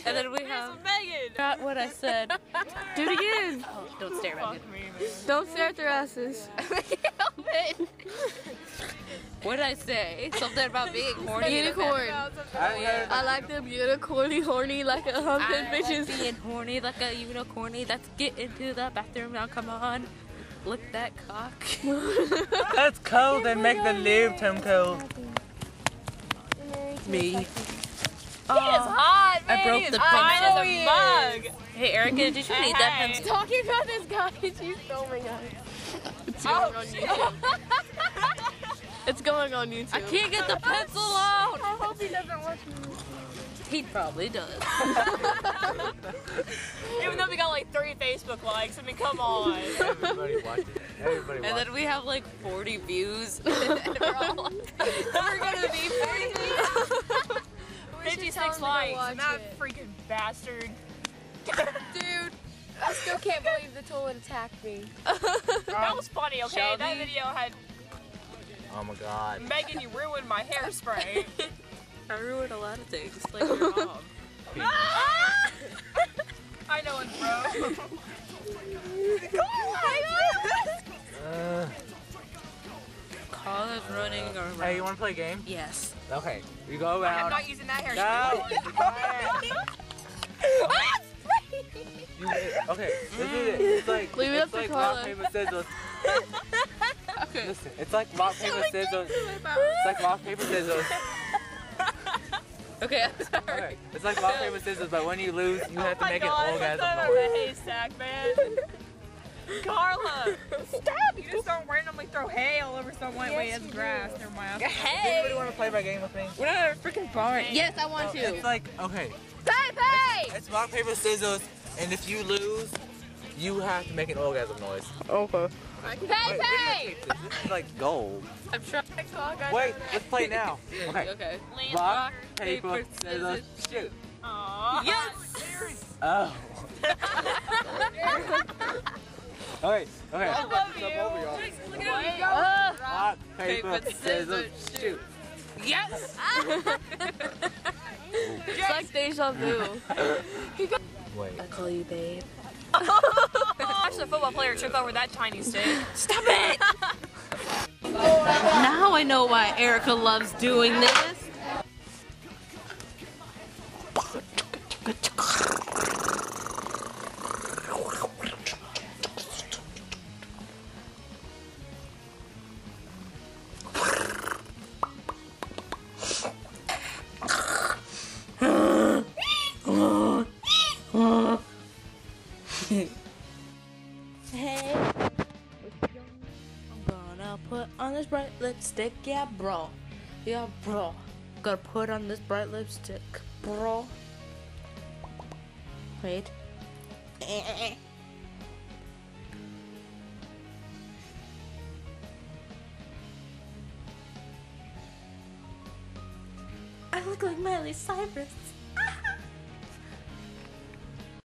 And then we have Megan. Not what I said. Do it again. Oh, don't stare, Megan. Fuck me, man. Don't stare at their asses. I can't help it. What did I say? Something about being horny. Unicorn. I I like them unicorny, horny, like a humping I like bitches. being horny like a unicorny. Let's get into the bathroom now. Come on. Lick that cock. That's cold and make the lube turn cold. Me. He is hot, man. I broke He is the fine pencil. as a mug. Hey, Erica, did you need that Hey. pencil? Talking about this guy, she's filming us. It's going on YouTube. It's going on YouTube. I can't get the pencil out. I hope he doesn't watch me. He probably does. Even though we got like 3 Facebook likes, I mean, come on. Everybody watches. Everybody And watches. then we have like 40 views. And we're all We're gonna be 56 likes. watch And that it. freaking bastard. Dude, I still can't believe the toilet attacked me. That was funny, okay? Shelby? That video had Oh my god. Megan, you ruined my hairspray. I ruined a lot of things, like your mom. I know it, bro. Carl is running around. Hey, you wanna play a game? Yes. Okay. We go I'm around. not using that hairspray. No. Okay, this is it. It's like, Leave it it's up to like Carla. rock, paper, scissors. Okay. Listen, it's like rock, paper, scissors. It's like rock, paper, scissors. Okay, I'm sorry. Okay. It's like rock, paper, scissors, but when you lose, you have to make an orgasm Out of noise. the haystack, man. Carla, stop! You just don't randomly throw hay all over someone. Wait, it's grass. Never mind. Anybody want to play my game with me? We're not at a freaking barn. Yes, I want to. It's like, okay, Hey! it's rock, paper, scissors, and if you lose, you have to make an orgasm noise. Okay. Wait, videotape this. This is like gold. I'm trying. Wait, let's play now. Okay. Okay. Rock, paper, scissors, shoot. Aww. Yes! Oh. Okay, okay. I love you. Look at him. Rock, paper, Paper, scissors, shoot. Yes! It's like deja vu. Wait. I call you babe. Watch the football player trip over that Chinese stick. Stop it! Now I know why Erica loves doing this. Hey, I'm gonna put on this bright lipstick, yeah, bro. Yeah, bro. Gotta put on this bright lipstick, bro. Wait. I look like Miley Cyrus.